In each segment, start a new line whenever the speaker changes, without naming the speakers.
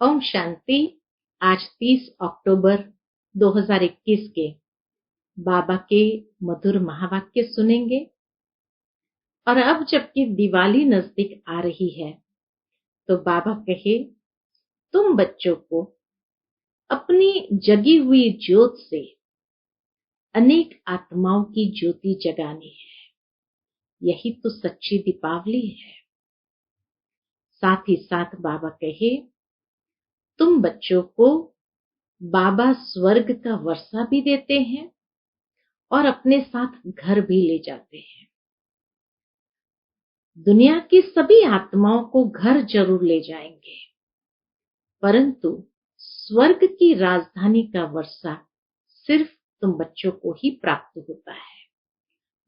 ओम शांति। आज 30 अक्टूबर 2021 के बाबा के मधुर महावाक्य सुनेंगे। और अब जबकि दिवाली नजदीक आ रही है तो बाबा कहे, तुम बच्चों को अपनी जगी हुई ज्योत से अनेक आत्माओं की ज्योति जगानी है। यही तो सच्ची दीपावली है। साथ ही साथ बाबा कहे, तुम बच्चों को बाबा स्वर्ग का वर्षा भी देते हैं और अपने साथ घर भी ले जाते हैं। दुनिया की सभी आत्माओं को घर जरूर ले जाएंगे, परंतु स्वर्ग की राजधानी का वर्षा सिर्फ तुम बच्चों को ही प्राप्त होता है,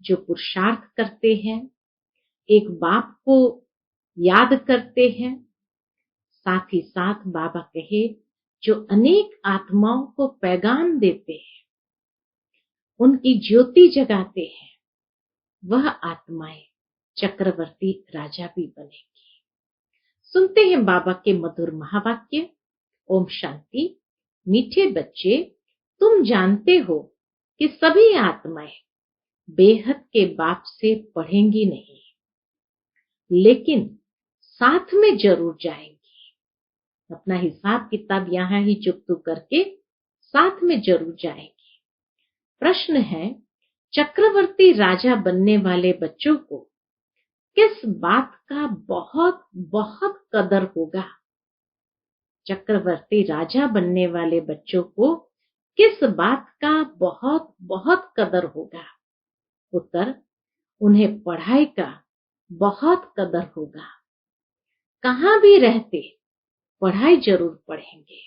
जो पुरुषार्थ करते हैं, एक बाप को याद करते हैं। साथ ही साथ बाबा कहे, जो अनेक आत्माओं को पैगाम देते हैं, उनकी ज्योति जगाते हैं, वह आत्माएं चक्रवर्ती राजा भी बनेगी। सुनते हैं बाबा के मधुर महावाक्य। ओम शांति। मीठे बच्चे, तुम जानते हो कि सभी आत्माएं बेहद के बाप से पढ़ेंगी नहीं, लेकिन साथ में जरूर जाएंगी। अपना हिसाब किताब यहाँ ही चुकतू करके साथ में जरूर जाएंगी। प्रश्न है, चक्रवर्ती राजा बनने वाले बच्चों को किस बात का बहुत बहुत कदर होगा? चक्रवर्ती राजा बनने वाले बच्चों को किस बात का बहुत बहुत कदर होगा? उत्तर, उन्हें पढ़ाई का बहुत कदर होगा। कहाँ भी रहते पढ़ाई जरूर पढ़ेंगे।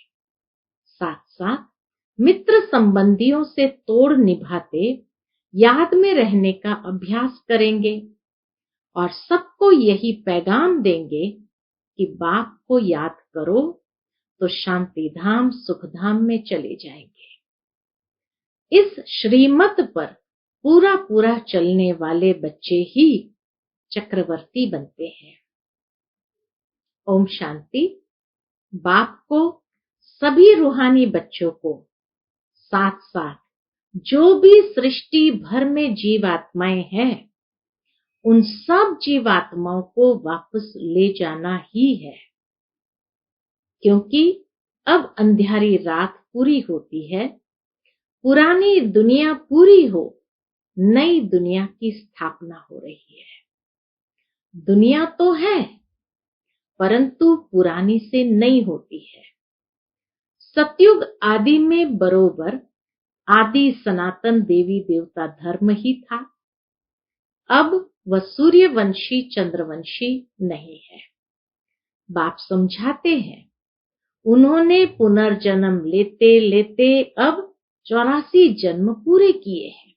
साथ साथ मित्र संबंधियों से तोड़ निभाते याद में रहने का अभ्यास करेंगे और सबको यही पैगाम देंगे कि बाप को याद करो तो शांति धाम सुख धाम में चले जाएंगे। इस श्रीमत पर पूरा पूरा चलने वाले बच्चे ही चक्रवर्ती बनते हैं। ओम शांति। बाप को सभी रूहानी बच्चों को साथ साथ जो भी सृष्टि भर में जीवात्माएं हैं, उन सब जीवात्माओं को वापस ले जाना ही है, क्योंकि अब अंधियारी रात पूरी होती है, पुरानी दुनिया पूरी हो, नई दुनिया की स्थापना हो रही है। दुनिया तो है, परंतु पुरानी से नई होती है। सतयुग आदि में बरोबर आदि सनातन देवी देवता धर्म ही था। अब वह सूर्यवंशी चंद्रवंशी नहीं है। बाप समझाते हैं, उन्होंने पुनर्जन्म लेते लेते अब 84 जन्म पूरे किए हैं।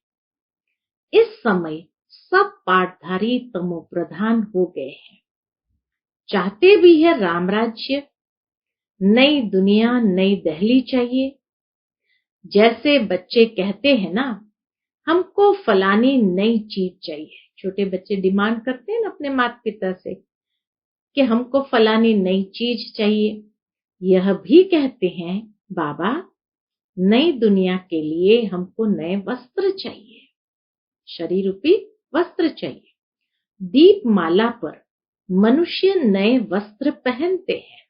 इस समय सब पाठधारी तमो प्रधान हो गए हैं। चाहते भी है राम राज्य, नई दुनिया नई दहली चाहिए। जैसे बच्चे कहते हैं ना, हमको फलानी नई चीज चाहिए। छोटे बच्चे डिमांड करते हैं ना अपने माता पिता से कि हमको फलानी नई चीज चाहिए। यह भी कहते हैं, बाबा नई दुनिया के लिए हमको नए वस्त्र चाहिए, शरीर रूपी वस्त्र चाहिए। दीपमाला पर मनुष्य नए वस्त्र पहनते हैं।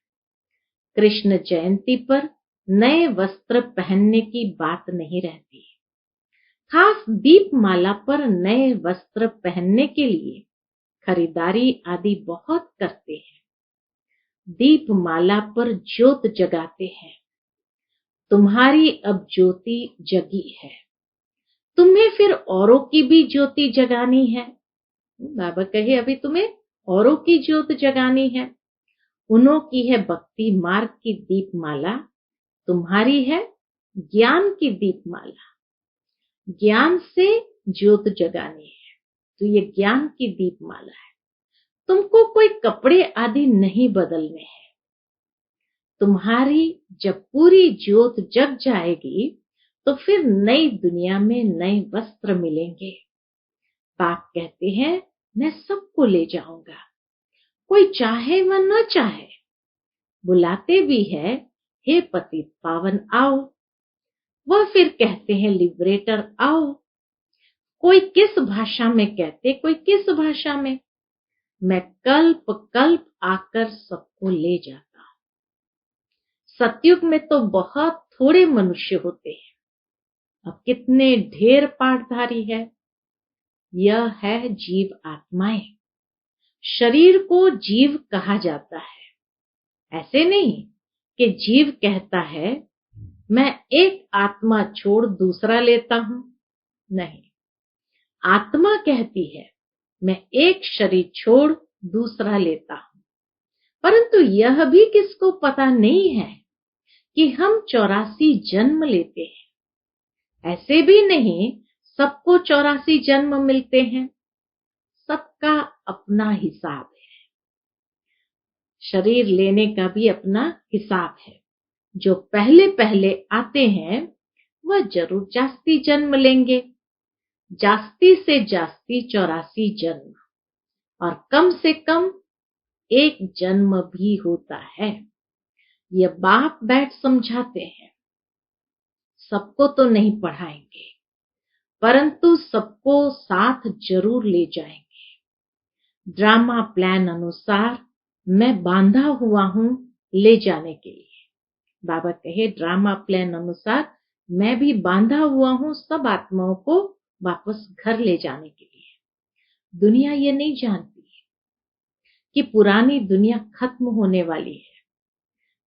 कृष्ण जयंती पर नए वस्त्र पहनने की बात नहीं रहती। खास दीपमाला पर नए वस्त्र पहनने के लिए खरीदारी आदि बहुत करते हैं। दीपमाला पर ज्योत जगाते हैं। तुम्हारी अब ज्योति जगी है, तुम्हें फिर औरों की भी ज्योति जगानी है। बाबा कहे, अभी तुम्हें औरों की ज्योत जगानी है। उन्हों की है भक्ति मार्ग की दीपमाला, तुम्हारी है ज्ञान की दीपमाला। ज्ञान से ज्योत जगानी है, तो ये ज्ञान की दीपमाला है। तुमको कोई कपड़े आदि नहीं बदलने हैं। तुम्हारी जब पूरी ज्योत जग जाएगी तो फिर नई दुनिया में नए वस्त्र मिलेंगे। बाप कहते हैं, मैं सबको ले जाऊंगा, कोई चाहे व न चाहे। बुलाते भी है, हे पतित पावन आओ। वह फिर कहते हैं, लिबरेटर आओ। कोई किस भाषा में कहते, कोई किस भाषा में। मैं कल्प कल्प आकर सबको ले जाता। सतयुग में तो बहुत थोड़े मनुष्य होते हैं, अब कितने ढेर पाठधारी है। यह है जीव आत्माएं। शरीर को जीव कहा जाता है। ऐसे नहीं कि जीव कहता है मैं एक आत्मा छोड़ दूसरा लेता हूं। नहीं, आत्मा कहती है मैं एक शरीर छोड़ दूसरा लेता हूं। परंतु यह भी किसको पता नहीं है कि हम 84 जन्म लेते हैं। ऐसे भी नहीं सबको 84 जन्म मिलते हैं। सबका अपना हिसाब है। शरीर लेने का भी अपना हिसाब है। जो पहले पहले आते हैं वह जरूर जास्ती जन्म लेंगे, जास्ती से जास्ती 84 जन्म, और कम से कम एक जन्म भी होता है। यह बाप बैठ समझाते हैं। सबको तो नहीं पढ़ाएंगे, परंतु सबको साथ जरूर ले जाएंगे। ड्रामा प्लान अनुसार मैं बांधा हुआ हूं ले जाने के लिए। बाबा कहे, ड्रामा प्लान अनुसार मैं भी बांधा हुआ हूं सब आत्माओं को वापस घर ले जाने के लिए। दुनिया ये नहीं जानती कि पुरानी दुनिया खत्म होने वाली है।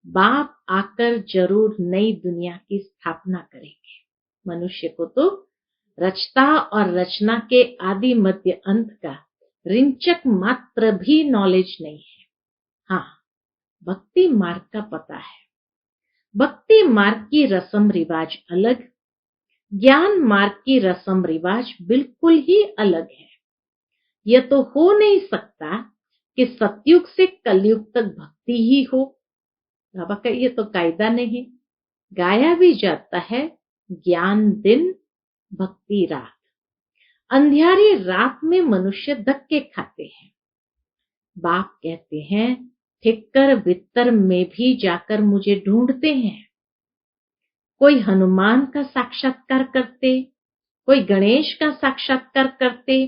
बाप आकर जरूर नई दुनिया की स्थापना करेंगे। मनुष्य को तो रचता और रचना के आदि मध्य अंत का रिंचक मात्र भी नॉलेज नहीं है। हाँ, भक्ति मार्ग का पता है। भक्ति मार्ग की रस्म रिवाज अलग, ज्ञान मार्ग की रस्म रिवाज बिल्कुल ही अलग है। यह तो हो नहीं सकता कि सतयुग से कलयुग तक भक्ति ही हो। बाबा का ये तो कायदा नहीं। गाया भी जाता है, ज्ञान दिन भक्ति रात। अंधियारी रात में मनुष्य धक्के खाते हैं। बाप कहते हैं, ठिक्कर बित्तर में भी जाकर मुझे ढूंढते हैं। कोई हनुमान का साक्षात्कार करते, कोई गणेश का साक्षात्कार करते,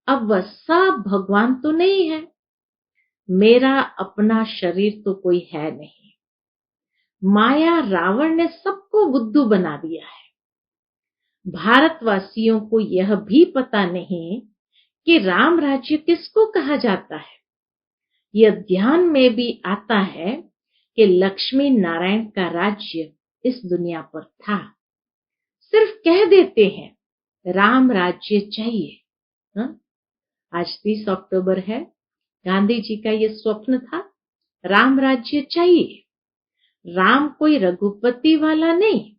अब वह सब भगवान तो नहीं है। मेरा अपना शरीर तो कोई है नहीं। माया रावण ने सबको बुद्धू बना दिया है। भारतवासियों को यह भी पता नहीं कि राम राज्य किसको कहा जाता है। यह ध्यान में भी आता है कि लक्ष्मी नारायण का राज्य इस दुनिया पर था। सिर्फ कह देते हैं राम राज्य चाहिए। आज 30 अक्टूबर है। गांधी जी का यह स्वप्न था, राम राज्य चाहिए। राम कोई रघुपति वाला नहीं।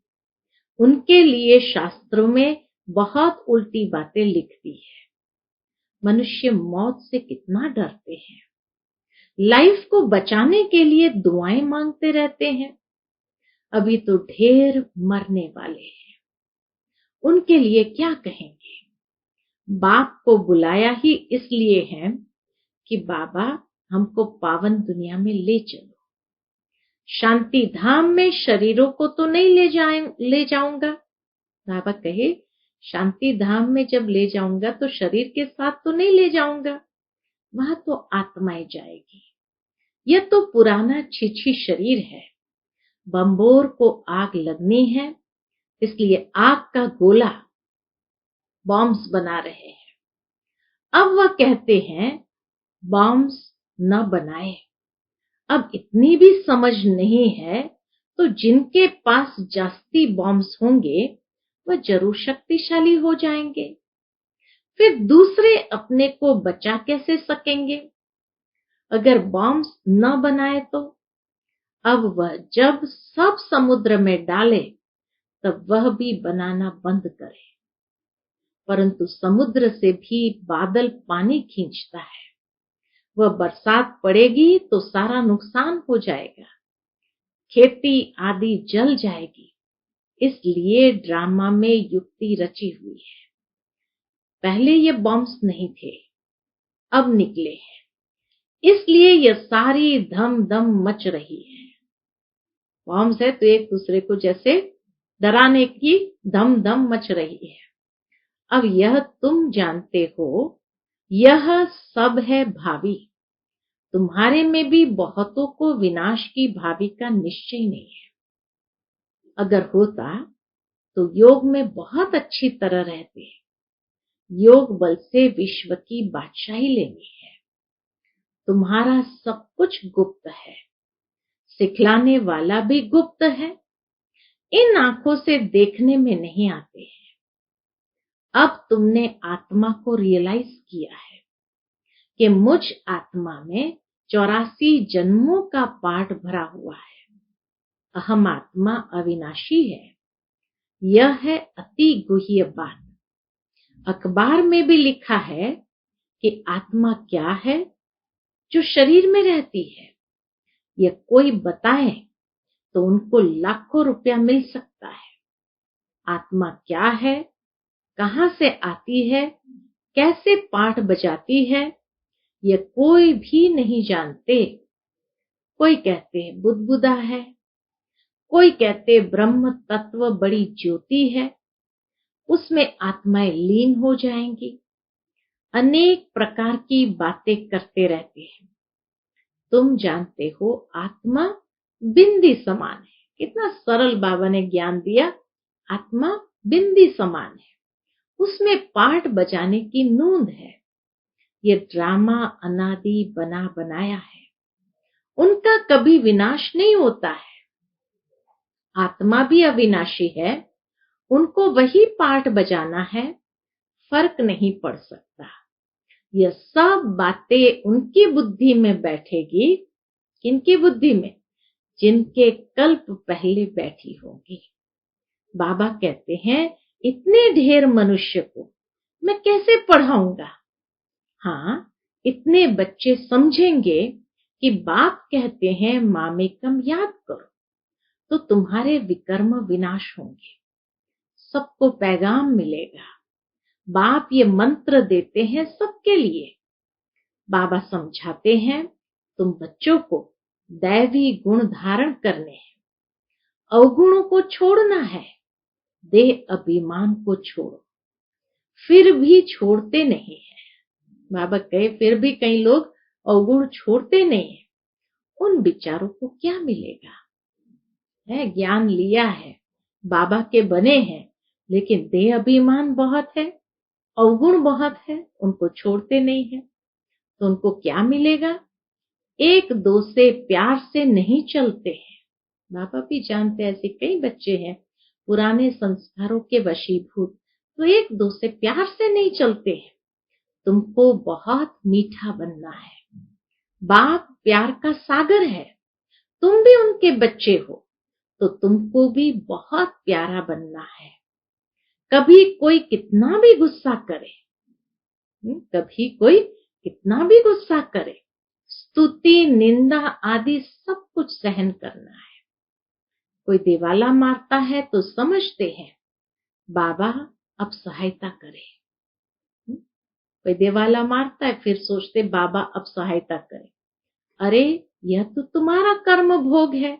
उनके लिए शास्त्रों में बहुत उल्टी बातें लिखती है। मनुष्य मौत से कितना डरते हैं। लाइफ को बचाने के लिए दुआएं मांगते रहते हैं। अभी तो ढेर मरने वाले हैं, उनके लिए क्या कहेंगे। बाप को बुलाया ही इसलिए है कि बाबा हमको पावन दुनिया में ले चलो। शांति धाम में शरीरों को तो नहीं ले जाऊंगा। बाबा कहे, शांति धाम में जब ले जाऊंगा तो शरीर के साथ तो नहीं ले जाऊंगा, वहां तो आत्माएं जाएगी। यह तो पुराना छिछी शरीर है। बम्बोर को आग लगनी है, इसलिए आग का गोला बॉम्ब्स बना रहे हैं। अब वह कहते हैं बॉम्ब्स न बनाए। अब इतनी भी समझ नहीं है तो जिनके पास जास्ती बॉम्ब्स होंगे वह जरूर शक्तिशाली हो जाएंगे। फिर दूसरे अपने को बचा कैसे सकेंगे अगर बॉम्ब्स न बनाए तो। अब वह जब सब समुद्र में डाले तब वह भी बनाना बंद करे। परंतु समुद्र से भी बादल पानी खींचता है। वह बरसात पड़ेगी तो सारा नुकसान हो जाएगा, खेती आदि जल जाएगी। इसलिए ड्रामा में युक्ति रची हुई है। पहले ये बॉम्ब्स नहीं थे, अब निकले हैं। इसलिए यह सारी धम धम मच रही है। फॉर्म्स है तो एक दूसरे को जैसे डराने की धम धम मच रही है। अब यह तुम जानते हो, यह सब है भावी। तुम्हारे में भी बहुतों को विनाश की भावी का निश्चय नहीं है। अगर होता तो योग में बहुत अच्छी तरह रहते। योग बल से विश्व की बादशाही लेनी है। तुम्हारा सब कुछ गुप्त है, सिखलाने वाला भी गुप्त है। इन आंखों से देखने में नहीं आते हैं। अब तुमने आत्मा को रियलाइज किया है कि मुझ आत्मा में 84 जन्मों का पाठ भरा हुआ है। अहम आत्मा अविनाशी है। यह है अति गुह्य बात। अखबार में भी लिखा है कि आत्मा क्या है जो शरीर में रहती है। यह कोई बताए तो उनको लाखों रुपया मिल सकता है। आत्मा क्या है, कहां से आती है, कैसे पाठ बजाती है, यह कोई भी नहीं जानते। कोई कहते बुदबुदा है, कोई कहते ब्रह्म तत्व बड़ी ज्योति है, उसमें आत्माएं लीन हो जाएंगी। अनेक प्रकार की बातें करते रहते हैं। तुम जानते हो आत्मा बिंदी समान है। कितना सरल बाबा ने ज्ञान दिया। आत्मा बिंदी समान है, उसमें पाठ बजाने की नूंद है। ये ड्रामा अनादि बना बनाया है, उनका कभी विनाश नहीं होता है। आत्मा भी अविनाशी है, उनको वही पाठ बजाना है, फर्क नहीं पड़ सकता। यह सब बातें उनकी बुद्धि में बैठेगी। किनकी बुद्धि में? जिनके कल्प पहले बैठी होगी। बाबा कहते हैं इतने ढेर मनुष्य को मैं कैसे पढ़ाऊंगा। हाँ, इतने बच्चे समझेंगे कि बाप कहते हैं मामेकम याद करो तो तुम्हारे विकर्म विनाश होंगे। सबको पैगाम मिलेगा। बाप ये मंत्र देते हैं सबके लिए। बाबा समझाते हैं तुम बच्चों को दैवी गुण धारण करने हैं, अवगुणों को छोड़ना है, देह अभिमान को छोड़ो। फिर भी छोड़ते नहीं है। बाबा कहे फिर भी कई लोग अवगुण छोड़ते नहीं है। उन बिचारों को क्या मिलेगा? है ज्ञान लिया है, बाबा के बने हैं, लेकिन देह अभिमान बहुत है, अवगुण बहुत है, उनको छोड़ते नहीं है तो उनको क्या मिलेगा? एक दो से प्यार से नहीं चलते हैं। बाबा भी जानते हैं ऐसे कई बच्चे हैं पुराने संस्कारों के वशीभूत, तो एक दो से प्यार से नहीं चलते हैं। तुमको बहुत मीठा बनना है। बाप प्यार का सागर है, तुम भी उनके बच्चे हो तो तुमको भी बहुत प्यारा बनना है। कभी कोई कितना भी गुस्सा करे, कभी कोई कितना भी गुस्सा करे, स्तुति निंदा आदि सब कुछ सहन करना है। कोई दिवाला मारता है तो समझते हैं बाबा अब सहायता करे। कोई दिवाला मारता है फिर सोचते बाबा अब सहायता करे। अरे यह तो तुम्हारा कर्म भोग है,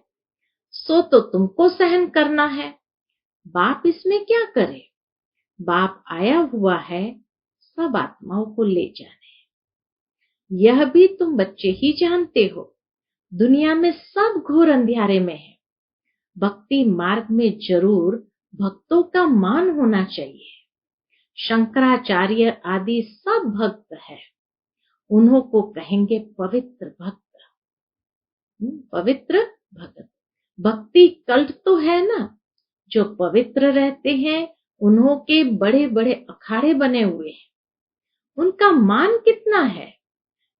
सो तो तुमको सहन करना है। बाप इसमें क्या करे? बाप आया हुआ है सब आत्माओं को ले जाने। यह भी तुम बच्चे ही जानते हो। दुनिया में सब घोर अंधियारे में है। भक्ति मार्ग में जरूर भक्तों का मान होना चाहिए। शंकराचार्य आदि सब भक्त है, उन्हों को कहेंगे पवित्र भक्त। पवित्र भक्त। भक्ति कल्ट तो है ना, जो पवित्र रहते हैं उन्हों के बड़े बड़े अखाड़े बने हुए हैं। उनका मान कितना है?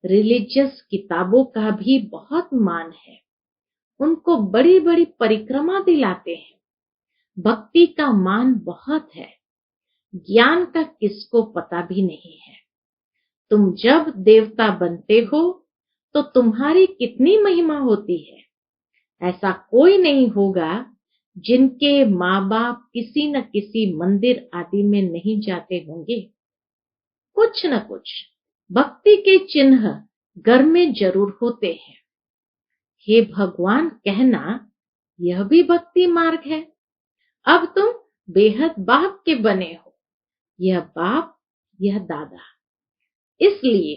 रिलीजियस किताबों का भी बहुत मान है। उनको बड़ी बड़ी परिक्रमा दिलाते हैं। भक्ति का मान बहुत है। ज्ञान का किसको पता भी नहीं है। तुम जब देवता बनते हो तो तुम्हारी कितनी महिमा होती है। ऐसा कोई नहीं होगा जिनके माँ बाप किसी न किसी मंदिर आदि में नहीं जाते होंगे। कुछ न कुछ भक्ति के चिन्ह घर में जरूर होते हैं। हे भगवान कहना यह भी भक्ति मार्ग है। अब तुम बेहद बाप के बने हो, यह बाप, यह दादा। इसलिए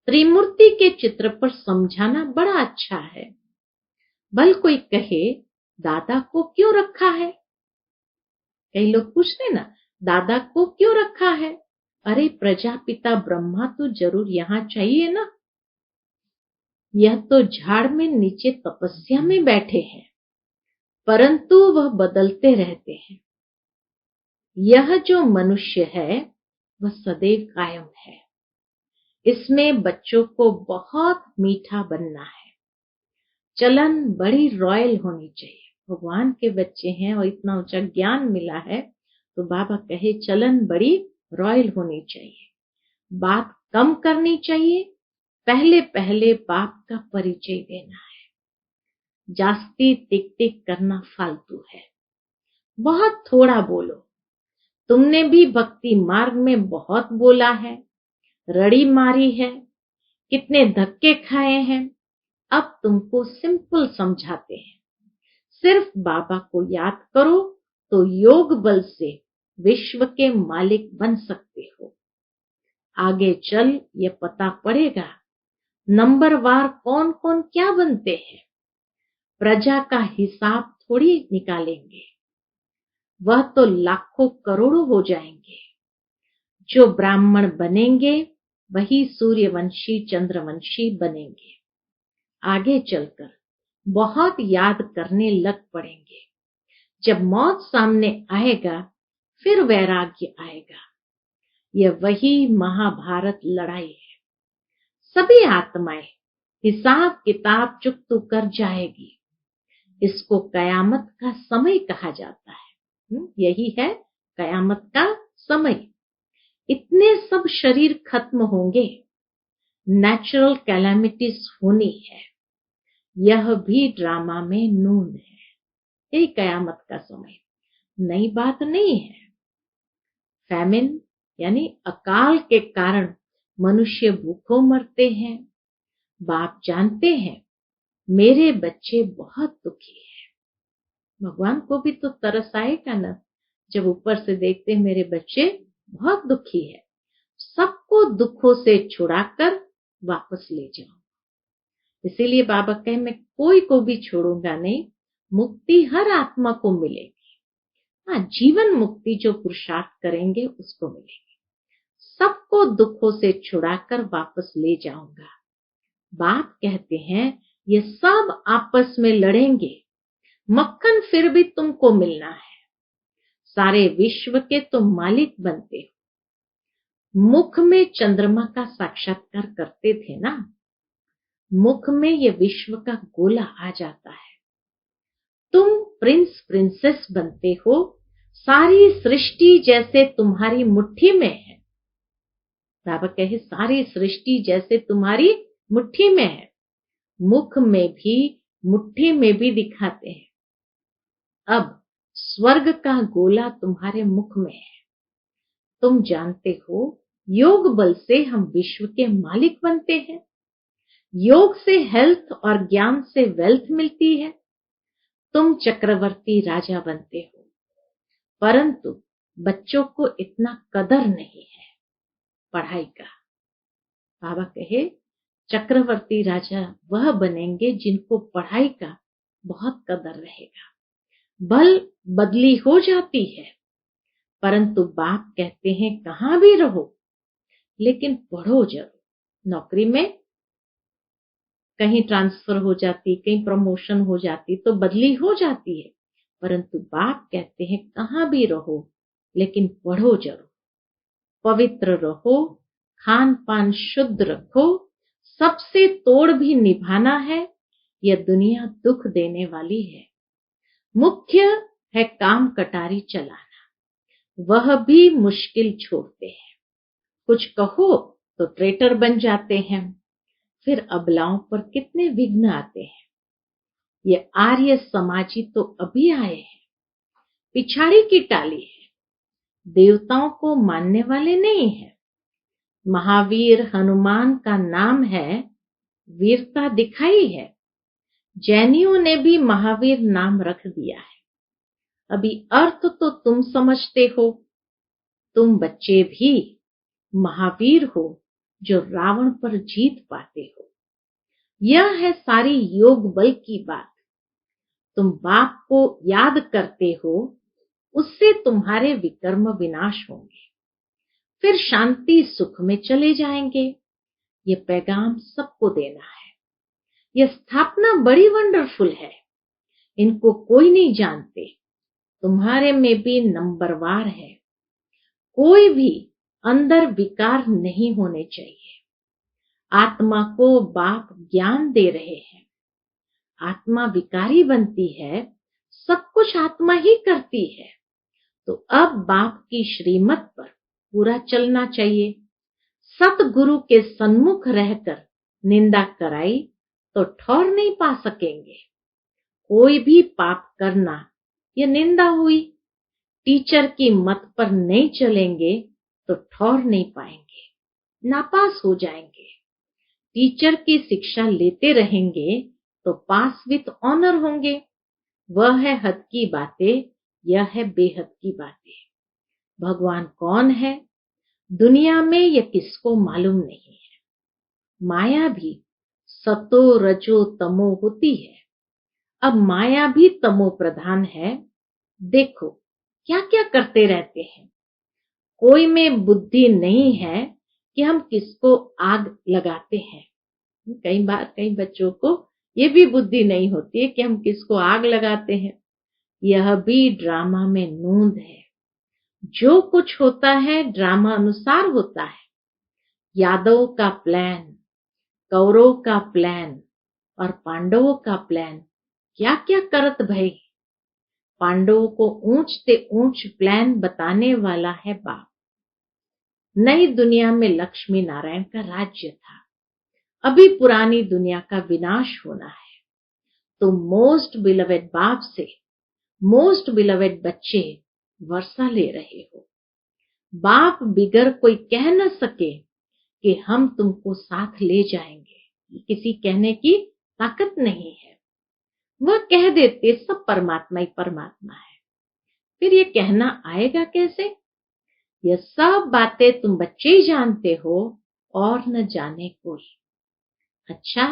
त्रिमूर्ति के चित्र पर समझाना बड़ा अच्छा है। भल कोई कहे दादा को क्यों रखा है? कई लोग पूछते ना, दादा को क्यों रखा है? अरे प्रजापिता ब्रह्मा तो जरूर यहाँ चाहिए ना। यह तो झाड़ में नीचे तपस्या में बैठे हैं, परंतु वह बदलते रहते हैं। यह जो मनुष्य है वह सदैव कायम है। इसमें बच्चों को बहुत मीठा बनना है। चलन बड़ी रॉयल होनी चाहिए। भगवान के बच्चे हैं और इतना ऊंचा ज्ञान मिला है, तो बाबा कहे चलन बड़ी रॉयल होनी चाहिए। बात कम करनी चाहिए, पहले पहले बाप का परिचय देना है। जास्ती टिक टिक करना फालतू है। बहुत थोड़ा बोलो। तुमने भी भक्ति मार्ग में बहुत बोला है, रड़ी मारी है, कितने धक्के खाए हैं। अब तुमको सिंपल समझाते हैं। सिर्फ बाबा को याद करो तो योग बल से विश्व के मालिक बन सकते हो। आगे चल ये पता पड़ेगा नंबरवार कौन कौन क्या बनते हैं। प्रजा का हिसाब थोड़ी निकालेंगे, वह तो लाखों करोड़ों हो जाएंगे। जो ब्राह्मण बनेंगे वही सूर्यवंशी चंद्रवंशी बनेंगे। आगे चलकर बहुत याद करने लग पड़ेंगे। जब मौत सामने आएगा फिर वैराग्य आएगा। यह वही महाभारत लड़ाई है। सभी आत्माएं हिसाब किताब चुकता कर जाएगी। इसको कयामत का समय कहा जाता है। यही है कयामत का समय। इतने सब शरीर खत्म होंगे, नेचुरल कैलामिटीज होनी है। यह भी ड्रामा में नून है। यही कयामत का समय, नई बात नहीं है। फैमिन यानी अकाल के कारण मनुष्य भूखों मरते हैं। बाप जानते हैं मेरे बच्चे बहुत दुखी हैं। भगवान को भी तो तरस आएगा ना, जब ऊपर से देखते हैं मेरे बच्चे बहुत दुखी है। सबको दुखों से छुड़ाकर वापस ले जाओ। इसीलिए बाबा कहे मैं कोई को भी छोड़ूंगा नहीं, मुक्ति हर आत्मा को मिलेगी। हाँ, जीवन मुक्ति जो पुरुषार्थ करेंगे उसको मिलेगी। सबको दुखों से छुड़ाकर वापस ले जाऊंगा। बाप कहते हैं ये सब आपस में लड़ेंगे, मक्खन फिर भी तुमको मिलना है। सारे विश्व के तुम मालिक बनते हो। मुख में चंद्रमा का साक्षात्कार करते थे ना, मुख में ये विश्व का गोला आ जाता है। तुम प्रिंस प्रिंसेस बनते हो। सारी सृष्टि जैसे तुम्हारी मुट्ठी में है। बाबा कहे सारी सृष्टि जैसे तुम्हारी मुट्ठी में है। मुख में भी मुट्ठी में भी दिखाते हैं। अब स्वर्ग का गोला तुम्हारे मुख में है। तुम जानते हो योग बल से हम विश्व के मालिक बनते हैं। योग से हेल्थ और ज्ञान से वेल्थ मिलती है। तुम चक्रवर्ती राजा बनते हो, परंतु बच्चों को इतना कदर नहीं है पढ़ाई का। बाबा कहे चक्रवर्ती राजा वह बनेंगे जिनको पढ़ाई का बहुत कदर रहेगा। बल बदली हो जाती है, परंतु बाप कहते हैं कहां भी रहो लेकिन पढ़ो जरूर। नौकरी में कहीं ट्रांसफर हो जाती, कहीं प्रमोशन हो जाती तो बदली हो जाती है, परंतु बाप कहते हैं कहां भी रहो लेकिन पढ़ो जरूर। पवित्र रहो, खान पान शुद्ध रखो, सबसे तोड़ भी निभाना है। यह दुनिया दुख देने वाली है। मुख्य है काम कटारी चलाना, वह भी मुश्किल छोड़ते हैं। कुछ कहो तो ट्रेटर बन जाते हैं। फिर अबलाओं पर कितने विघ्न आते हैं। ये आर्य समाजी तो अभी आए हैं, पिछाड़ी की टाली है। देवताओं को मानने वाले नहीं है। महावीर हनुमान का नाम है, वीरता दिखाई है। जैनियों ने भी महावीर नाम रख दिया है। अभी अर्थ तो तुम समझते हो। तुम बच्चे भी महावीर हो जो रावण पर जीत पाते हो। यह है सारी योग बल की बात। तुम बाप को याद करते हो, उससे तुम्हारे विकर्म विनाश होंगे, फिर शांति सुख में चले जाएंगे। ये पैगाम सबको देना है। यह स्थापना बड़ी वंडरफुल है। इनको कोई नहीं जानते। तुम्हारे में भी नंबरवार है। कोई भी अंदर विकार नहीं होने चाहिए। आत्मा को बाप ज्ञान दे रहे हैं। आत्मा विकारी बनती है, सब कुछ आत्मा ही करती है। तो अब बाप की श्रीमत पर पूरा चलना चाहिए। सतगुरु के सन्मुख रहकर निंदा कराई तो ठौर नहीं पा सकेंगे। कोई भी पाप करना ये निंदा हुई। टीचर की मत पर नहीं चलेंगे तो ठौर नहीं पाएंगे, नापास हो जाएंगे। टीचर की शिक्षा लेते रहेंगे तो पास विथ ऑनर होंगे। वह है हद की बातें, यह है बेहद की बातें। भगवान कौन है दुनिया में यह किसको मालूम नहीं है। माया भी सतो रजो तमो होती है। अब माया भी तमो प्रधान है। देखो क्या क्या करते रहते हैं। कोई में बुद्धि नहीं है कि हम किसको आग लगाते हैं। कई बार कई बच्चों को ये भी बुद्धि नहीं होती है कि हम किसको आग लगाते हैं। यह भी ड्रामा में नूंद है। जो कुछ होता है ड्रामा अनुसार होता है। यादवों का प्लान, कौरवों का प्लान और पांडवों का प्लान क्या क्या करत भई। पांडवों को ऊंच से ऊंच प्लान बताने वाला है बाप। नई दुनिया में लक्ष्मी नारायण का राज्य था। अभी पुरानी दुनिया का विनाश होना है। तो मोस्ट बिलवेड बाप से मोस्ट बिलवेड बच्चे वर्षा ले रहे हो। बाप बिगर कोई कह न सके कि हम तुमको साथ ले जाएंगे। किसी कहने की ताकत नहीं है। वह कह देते सब परमात्मा ही परमात्मा है। फिर ये कहना आएगा कैसे। यह सब बातें तुम बच्चे ही जानते हो और न जाने कोई। अच्छा,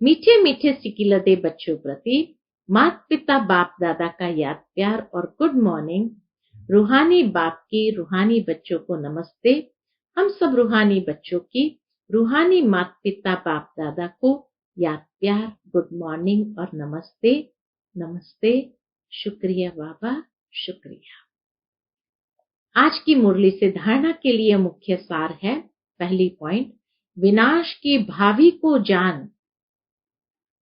मीठे मीठे सिकिलदे बच्चों प्रति माता पिता बाप दादा का याद प्यार और गुड मॉर्निंग। रूहानी बाप की रूहानी बच्चों को नमस्ते। हम सब रूहानी बच्चों की रूहानी माता पिता बाप दादा को याद प्यार, गुड मॉर्निंग और नमस्ते। नमस्ते, शुक्रिया बाबा, शुक्रिया। आज की मुरली से धारणा के लिए मुख्य सार है। पहली पॉइंट, विनाश की भावी को जान,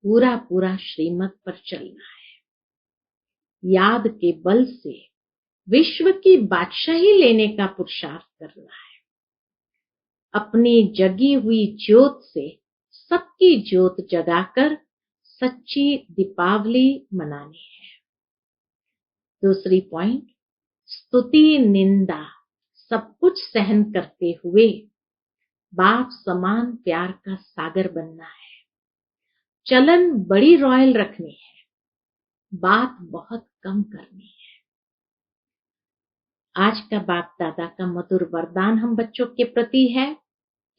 पूरा पूरा श्रीमत पर चलना है। याद के बल से विश्व की बादशाही लेने का पुरुषार्थ करना है। अपनी जगी हुई ज्योत से सबकी ज्योत जगाकर सच्ची दीपावली मनानी है। दूसरी पॉइंट, स्तुति निंदा सब कुछ सहन करते हुए बाप समान प्यार का सागर बनना है। चलन बड़ी रॉयल रखनी है, बात बहुत कम करनी है। आज का बाप दादा का मधुर वरदान हम बच्चों के प्रति है।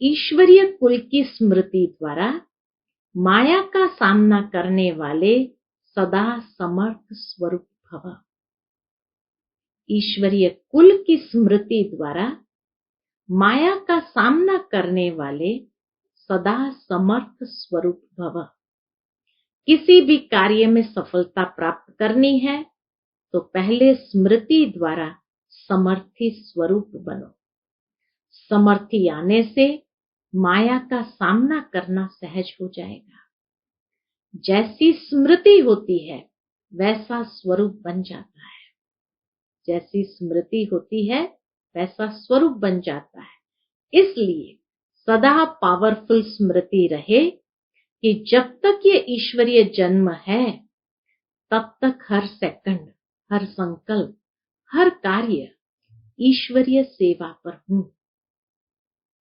ईश्वरीय कुल की स्मृति द्वारा माया का सामना करने वाले सदा समर्थ स्वरूप भव। ईश्वरीय कुल की स्मृति द्वारा माया का सामना करने वाले सदा समर्थ स्वरूप भव। किसी भी कार्य में सफलता प्राप्त करनी है तो पहले स्मृति द्वारा समर्थी स्वरूप बनो। समर्थी आने से माया का सामना करना सहज हो जाएगा। जैसी स्मृति होती है वैसा स्वरूप बन जाता है। जैसी स्मृति होती है वैसा स्वरूप बन जाता है। इसलिए सदा पावरफुल स्मृति रहे कि जब तक ये ईश्वरीय जन्म है तब तक हर सेकंड, हर संकल्प, हर कार्य ईश्वरीय सेवा पर हूं।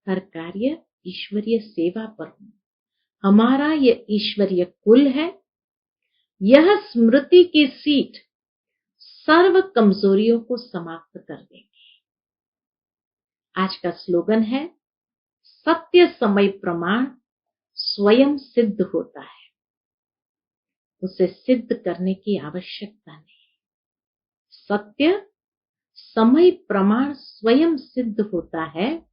हर कार्य ईश्वरीय सेवा पर हूं। हमारा ये ईश्वरीय कुल है। यह स्मृति की सीट सर्व कमजोरियों को समाप्त कर देगी। आज का स्लोगन है, सत्य समय प्रमाण स्वयं सिद्ध होता है, उसे सिद्ध करने की आवश्यकता नहीं। सत्य समय प्रमाण स्वयं सिद्ध होता है,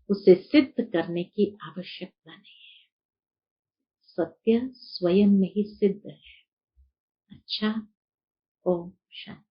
उसे सिद्ध करने की आवश्यकता नहीं है। सत्य स्वयं में ही सिद्ध है। अच्छा, ओम शांति।